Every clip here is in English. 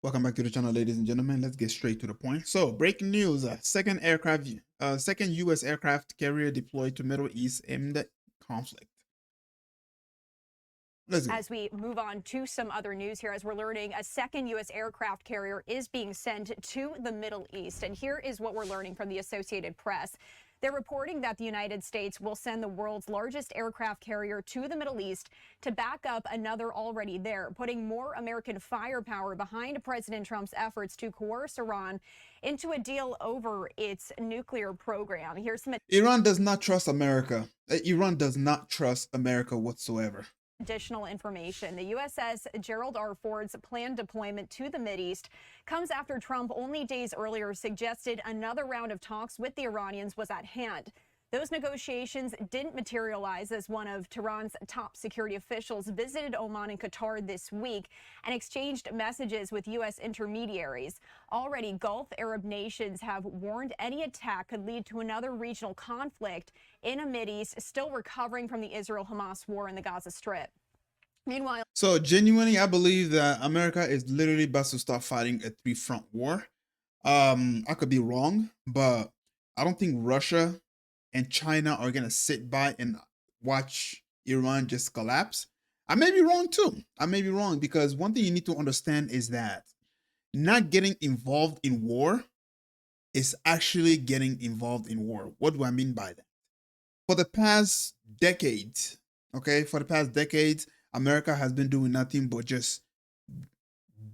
Welcome back to the channel, ladies and gentlemen. Let's get straight to the point. So, breaking news: second U.S. aircraft carrier deployed to Middle East amid conflict. Let's go. As we move on to some other news here, as we're learning, a second U.S. aircraft carrier is being sent to the Middle East. And here is what we're learning from the Associated Press. They're reporting that the United States will send the world's largest aircraft carrier to the Middle East to back up another already there, putting more American firepower behind President Trump's efforts to coerce Iran into a deal over its nuclear program. Here's some Iran does not trust America. Iran does not trust America whatsoever. additional information. The USS Gerald R. Ford's planned deployment to the Mideast comes after Trump only days earlier suggested another round of talks with the Iranians was at hand. Those negotiations didn't materialize as one of Tehran's top security officials visited Oman and Qatar this week and exchanged messages with U.S. intermediaries. Already, Gulf Arab nations have warned any attack could lead to another regional conflict in a Mideast still recovering from the Israel-Hamas war in the Gaza Strip. Meanwhile, so genuinely, I believe that America is literally about to start fighting a three-front war. I could be wrong, but I don't think Russia and China are gonna sit by and watch Iran just collapse. I may be wrong too. I may be wrong because one thing you need to understand is that not getting involved in war is actually getting involved in war. What do I mean by that? For the past decades, America has been doing nothing but just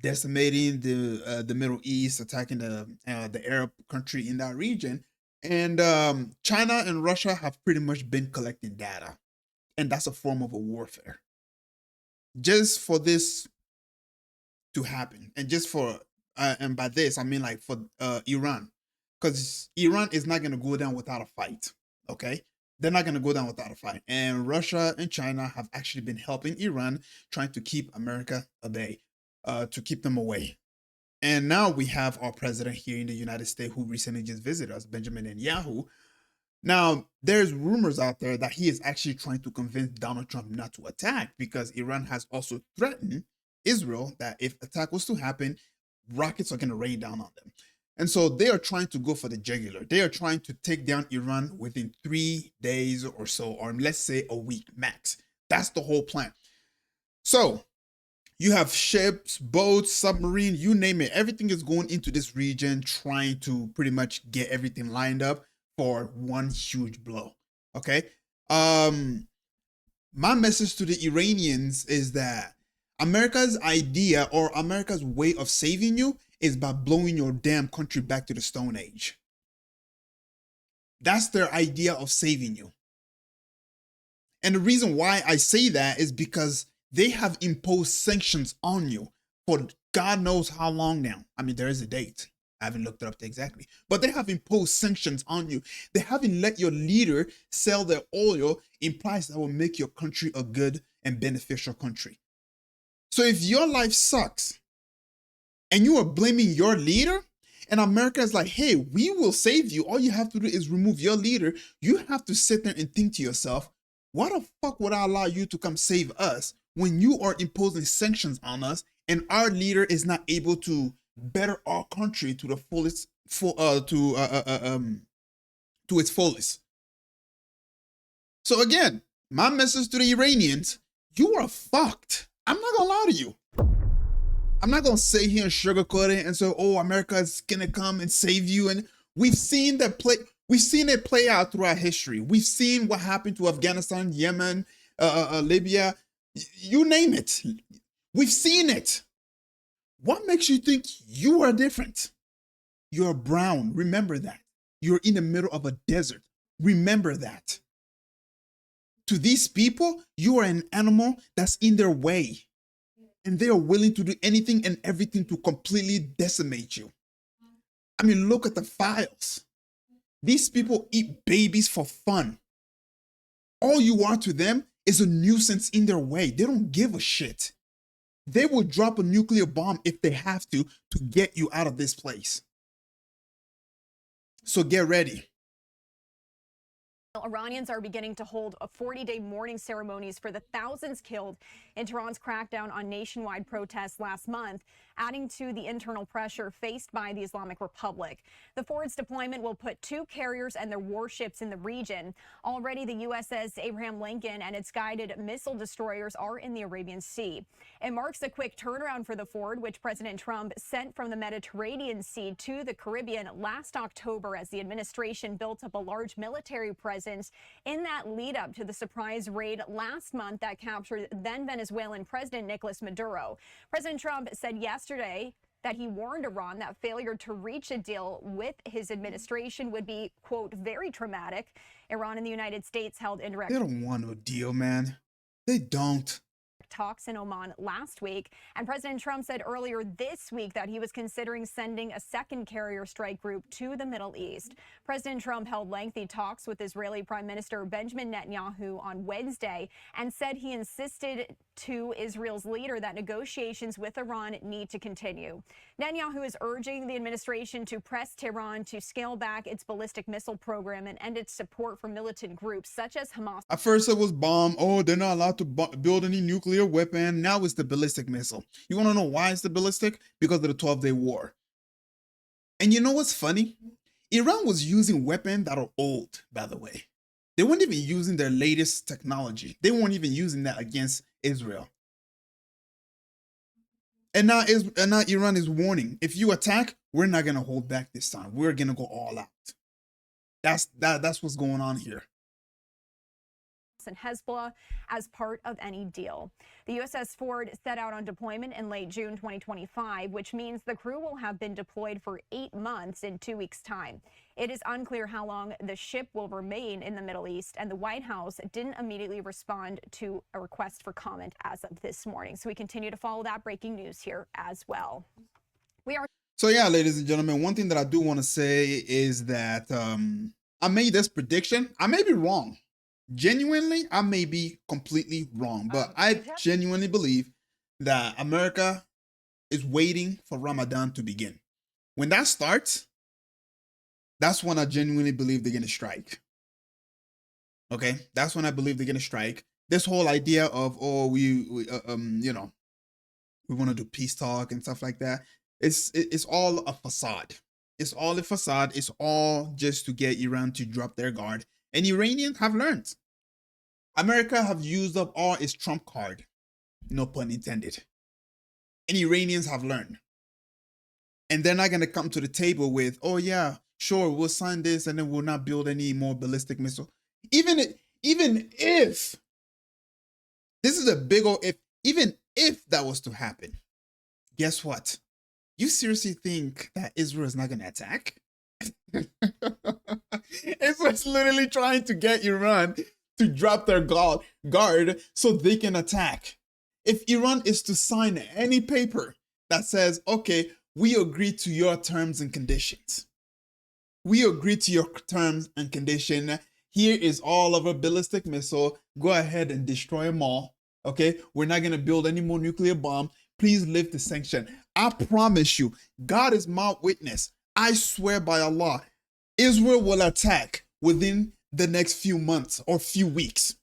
decimating the Middle East, attacking the Arab country in that region, and China and Russia have pretty much been collecting data, and that's a form of a warfare. Just for this to happen, and just for and by this I mean like for Iran, because Iran is not gonna go down without a fight. Okay, they're not gonna go down without a fight, and Russia and China have actually been helping Iran, trying to keep America at bay, to keep them away. And now we have our president here in the United States who recently just visited us, Benjamin Netanyahu. Now, there's rumors out there that he is actually trying to convince Donald Trump not to attack because Iran has also threatened Israel that if attack was to happen, rockets are going to rain down on them. And so they are trying to go for the jugular. They are trying to take down Iran within 3 days or so, or let's say a week max. That's the whole plan. So you have ships, boats, submarine, you name it. Everything is going into this region trying to pretty much get everything lined up for one huge blow. Okay? My message to the Iranians is that America's idea or America's way of saving you is by blowing your damn country back to the Stone Age. That's their idea of saving you. And the reason why I say that is because they have imposed sanctions on you for God knows how long now. I mean, there is a date. I haven't looked it up exactly. But they have imposed sanctions on you. They haven't let your leader sell their oil in price that will make your country a good and beneficial country. So if your life sucks and you are blaming your leader, and America is like, hey, we will save you. All you have to do is remove your leader. You have to sit there and think to yourself, why the fuck would I allow you to come save us when you are imposing sanctions on us and our leader is not able to better our country to the fullest, to its fullest? So again, my message to the Iranians: you are fucked. I'm not gonna lie to you. I'm not gonna sit here and sugarcoat it and say, "Oh, America is gonna come and save you." And we've seen that play. We've seen it play out throughout history. We've seen what happened to Afghanistan, Yemen, Libya, you name it. We've seen it. What makes you think you are different? You're brown. Remember that. You're in the middle of a desert. Remember that. To these people, you are an animal that's in their way. And they are willing to do anything and everything to completely decimate you. I mean, look at the files. These people eat babies for fun. All you are to them is a nuisance in their way. They don't give a shit. They will drop a nuclear bomb if they have to get you out of this place. So get ready. Iranians are beginning to hold 40-day mourning ceremonies for the thousands killed in Tehran's crackdown on nationwide protests last month, adding to the internal pressure faced by the Islamic Republic. The Ford's deployment will put 2 carriers and their warships in the region. Already, the USS Abraham Lincoln and its guided missile destroyers are in the Arabian Sea. It marks a quick turnaround for the Ford, which President Trump sent from the Mediterranean Sea to the Caribbean last October as the administration built up a large military presence in that lead up to the surprise raid last month that captured then Venezuelan President Nicolas Maduro. President Trump said yesterday that he warned Iran that failure to reach a deal with his administration would be, quote, very traumatic. Iran and the United States held indirect. They don't want no deal, man. They don't. Talks in Oman last week, and President Trump said earlier this week that he was considering sending a second carrier strike group to the Middle East. President Trump held lengthy talks with Israeli Prime Minister Benjamin Netanyahu on Wednesday and said he insisted to Israel's leader that negotiations with Iran need to continue. Netanyahu is urging the administration to press Tehran to scale back its ballistic missile program and end its support for militant groups such as Hamas. At first it was bomb. Oh, they're not allowed to build any nuclear weapon. Now it's the ballistic missile. You want to know why it's the ballistic? Because of the 12-day war. And you know what's funny? Iran was using weapons that are old, by the way. They weren't even using their latest technology. They weren't even using that against Israel. And now Iran is warning, if you attack, we're not going to hold back this time. We're going to go all out. That's what's going on here. And Hezbollah as part of any deal. The USS Ford set out on deployment in late June 2025, which means the crew will have been deployed for 8 months in 2 weeks' time. It is unclear how long the ship will remain in the Middle East, and the White House didn't immediately respond to a request for comment as of this morning. So we continue to follow that breaking news here as well. So yeah, ladies and gentlemen, one thing that I do want to say is that I made this prediction. I may be wrong. Genuinely, I may be completely wrong, but I genuinely believe that America is waiting for Ramadan to begin. When that starts, that's when I genuinely believe they're going to strike. Okay, that's when I believe they're going to strike. This whole idea of, oh, we want to do peace talk and stuff like that. It's all a facade. It's all a facade. It's all just to get Iran to drop their guard. And Iranians have learned. America have used up all its trump card. No pun intended. And Iranians have learned. And they're not going to come to the table with, oh yeah, sure, we'll sign this and then we'll not build any more ballistic missile. Even if, this is a big old if, even if that was to happen, guess what? You seriously think that Israel is not going to attack? Israel's literally trying to get Iran to drop their guard so they can attack. If Iran is to sign any paper that says, okay, we agree to your terms and conditions. We agree to your terms and condition. Here is all of our ballistic missile. Go ahead and destroy them all. Okay, we're not going to build any more nuclear bomb. Please lift the sanction. I promise you, God is my witness. I swear by Allah, Israel will attack within the next few months or few weeks.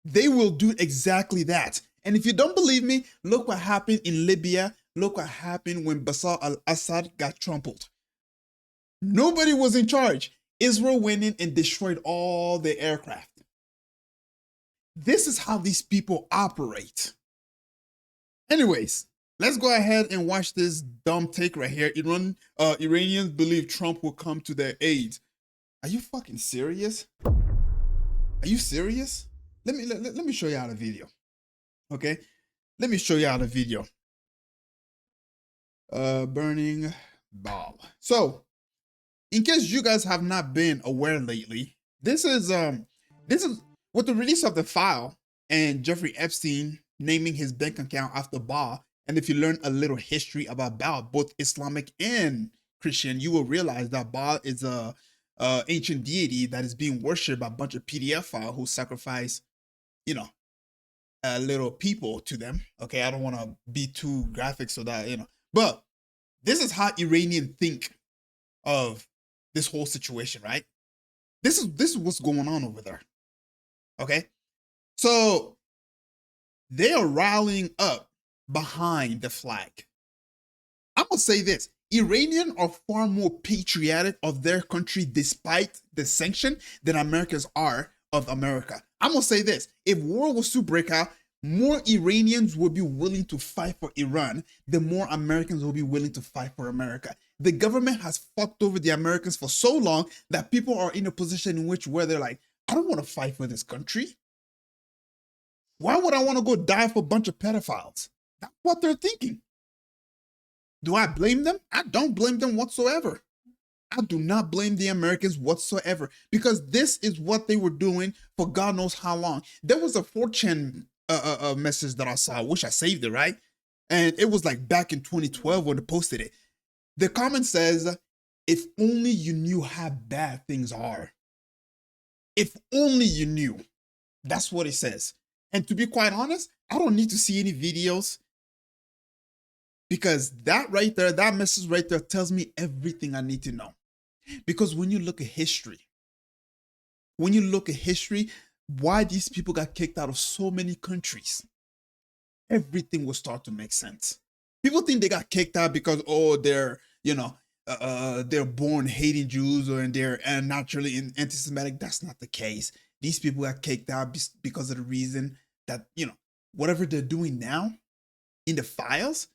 They will do exactly that. And if you don't believe me, look what happened in Libya. Look what happened when Bashar al-Assad got trampled. Nobody was in charge. Israel went in and destroyed all the aircraft. This is how these people operate. Anyways, let's go ahead and watch this dumb take right here. Iranians believe Trump will come to their aid. Are you fucking serious? Are you serious? Let me show you how the video. Okay? Let me show you how the video. Burning ball. So, in case you guys have not been aware lately, this is with the release of the file and Jeffrey Epstein naming his bank account after Baal. And if you learn a little history about Baal, both Islamic and Christian, you will realize that Baal is a ancient deity that is being worshipped by a bunch of PDF files who sacrifice, little people to them. Okay, I don't want to be too graphic so that, but this is how Iranians think of this whole situation, right? This is what's going on over there. Okay, so they are rallying up behind the flag. I'm gonna say this: Iranians are far more patriotic of their country despite the sanction than Americans are of America. I'm gonna say this: if war was to break out, more Iranians will be willing to fight for Iran, the more Americans will be willing to fight for America. The government has fucked over the Americans for so long that people are in a position in which where they're like, I don't want to fight for this country. Why would I want to go die for a bunch of pedophiles? That's what they're thinking. Do I blame them? I don't blame them whatsoever. I do not blame the Americans whatsoever because this is what they were doing for God knows how long. There was a 4chan message that I saw. I wish I saved it, right? And it was like back in 2012 when they posted it. The comment says, if only you knew how bad things are. If only you knew. That's what it says. And to be quite honest, I don't need to see any videos because that right there, that message right there tells me everything I need to know. Because when you look at history, why these people got kicked out of so many countries, everything will start to make sense. People think they got kicked out because, oh, they're, they're born hating Jews or they're naturally anti-Semitic. That's not the case. These people got kicked out because of the reason that, whatever they're doing now in the files,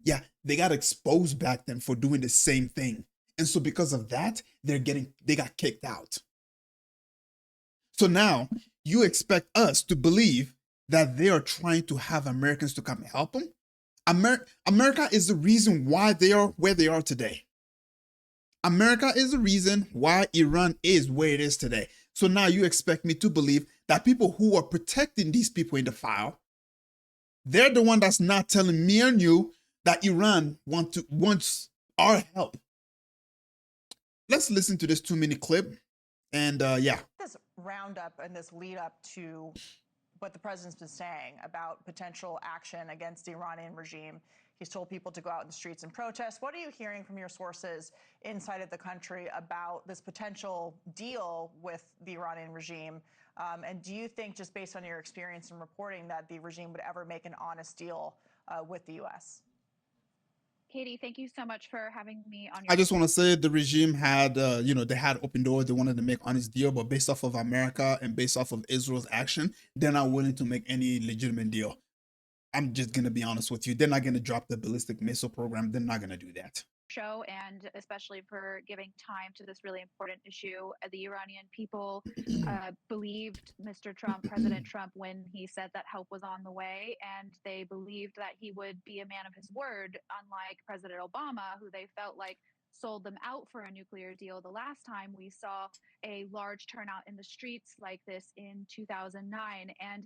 yeah, they got exposed back then for doing the same thing. And so because of that, they got kicked out. So now you expect us to believe that they are trying to have Americans to come and help them? America is the reason why they are where they are today. America is the reason why Iran is where it is today. So now you expect me to believe that people who are protecting these people in the file, they're the one that's not telling me and you that Iran wants our help. Let's listen to this 2-minute clip. And yeah. This roundup and this lead up to what the president's been saying about potential action against the Iranian regime. He's told people to go out in the streets and protest. What are you hearing from your sources inside of the country about this potential deal with the Iranian regime? And do you think, just based on your experience in reporting, that the regime would ever make an honest deal with the U.S.? Katie, thank you so much for having me on your. I just want to say the regime had, they had open doors. They wanted to make honest deal, but based off of America and based off of Israel's action, they're not willing to make any legitimate deal. I'm just going to be honest with you. They're not going to drop the ballistic missile program. They're not going to do that. Show, and especially for giving time to this really important issue. The Iranian people believed Mr. Trump, President Trump, when he said that help was on the way, and they believed that he would be a man of his word, unlike President Obama, who they felt like sold them out for a nuclear deal the last time we saw a large turnout in the streets like this in 2009. And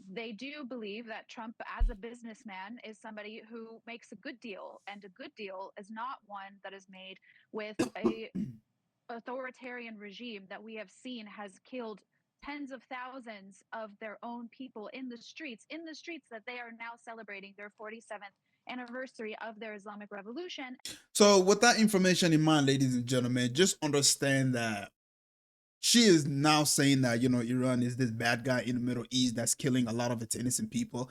they do believe that Trump, as a businessman, is somebody who makes a good deal, and a good deal is not one that is made with a authoritarian regime that we have seen has killed tens of thousands of their own people in the streets that they are now celebrating their 47th anniversary of their Islamic Revolution. So with that information in mind, ladies and gentlemen, just understand that she is now saying that, Iran is this bad guy in the Middle East that's killing a lot of its innocent people.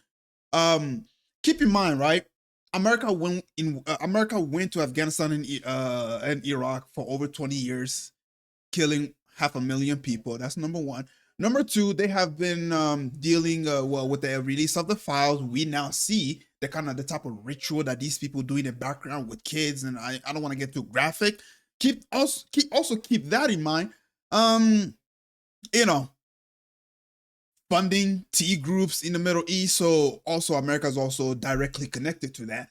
Keep in mind, right? America went to Afghanistan and Iraq for over 20 years, killing 500,000 people. That's number one. Number two, they have been dealing with the release of the files. We now see the type of ritual that these people do in the background with kids, and I don't want to get too graphic. Keep that in mind. Funding T groups in the Middle East. So also America is also directly connected to that.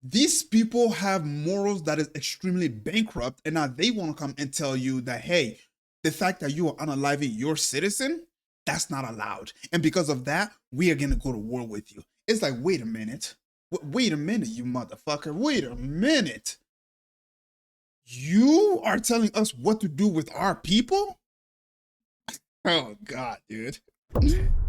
These people have morals that is extremely bankrupt, and now they want to come and tell you that, hey, the fact that you are unaliving your citizen, that's not allowed. And because of that, we are going to go to war with you. It's like, wait a minute, you motherfucker. Wait a minute. You are telling us what to do with our people? Oh, God, dude.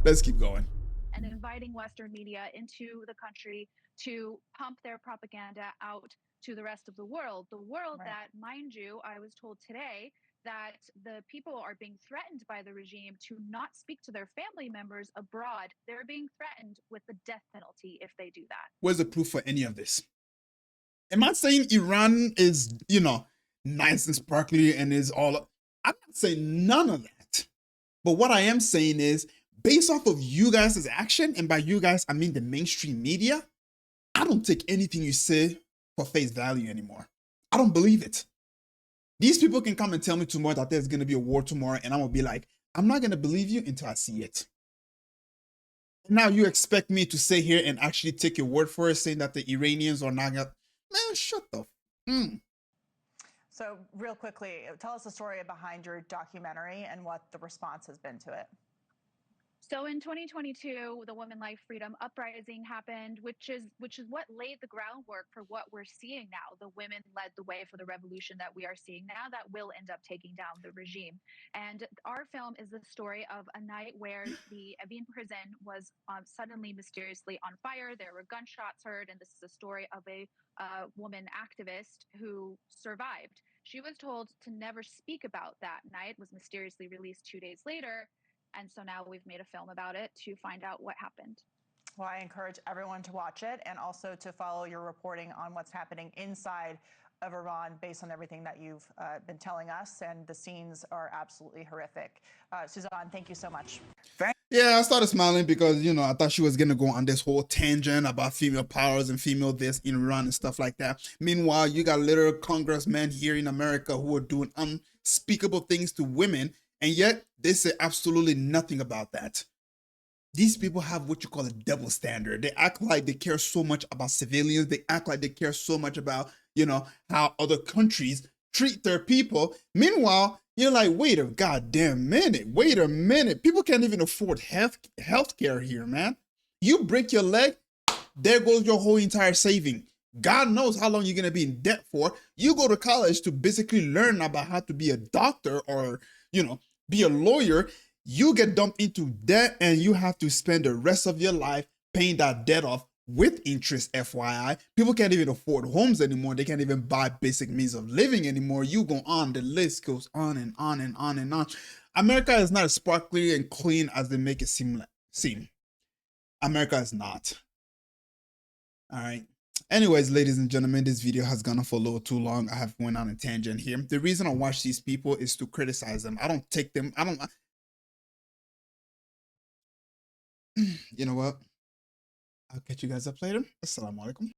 Let's keep going. And inviting Western media into the country to pump their propaganda out to the rest of the world. The world that, mind you, I was told today that the people are being threatened by the regime to not speak to their family members abroad. They're being threatened with the death penalty if they do that. Where's the proof for any of this? Am I saying Iran is, nice and sparkly and is all? I'm not saying none of that. But what I am saying is, based off of you guys' action, and by you guys, I mean the mainstream media, I don't take anything you say for face value anymore. I don't believe it. These people can come and tell me tomorrow that there's going to be a war tomorrow, and I'm going to be like, I'm not going to believe you until I see it. Now you expect me to sit here and actually take your word for it, saying that the Iranians are not going to... Man, shut the... So real quickly, tell us the story behind your documentary and what the response has been to it. So in 2022, the Women Life Freedom Uprising happened, which is what laid the groundwork for what we're seeing now. The women led the way for the revolution that we are seeing now that will end up taking down the regime. And our film is the story of a night where the Evin prison was suddenly mysteriously on fire. There were gunshots heard, and this is a story of a woman activist who survived. She was told to never speak about that night, was mysteriously released 2 days later. And so now we've made a film about it to find out what happened. Well, I encourage everyone to watch it and also to follow your reporting on what's happening inside of Iran based on everything that you've been telling us. And the scenes are absolutely horrific. Suzanne, thank you so much. Yeah, I started smiling because, I thought she was going to go on this whole tangent about female powers and female this in Iran and stuff like that. Meanwhile, you got little congressmen here in America who are doing unspeakable things to women. And yet they say absolutely nothing about that. These people have what you call a double standard. They act like they care so much about civilians. They act like they care so much about, how other countries treat their people. Meanwhile, you're like, wait a goddamn minute. Wait a minute. People can't even afford health care here, man. You break your leg, there goes your whole entire saving. God knows how long you're going to be in debt for. You go to college to basically learn about how to be a doctor or, be a lawyer, you get dumped into debt and you have to spend the rest of your life paying that debt off with interest, FYI. People can't even afford homes anymore. They can't even buy basic means of living anymore. You go on, the list goes on and on and on and on. America is not as sparkly and clean as they make it seem. America is not. All right. Anyways, ladies and gentlemen, this video has gone on for a little too long. I have went on a tangent here. The reason I watch these people is to criticize them. I don't take them. You know what? I'll catch you guys up later. Assalamu alaikum.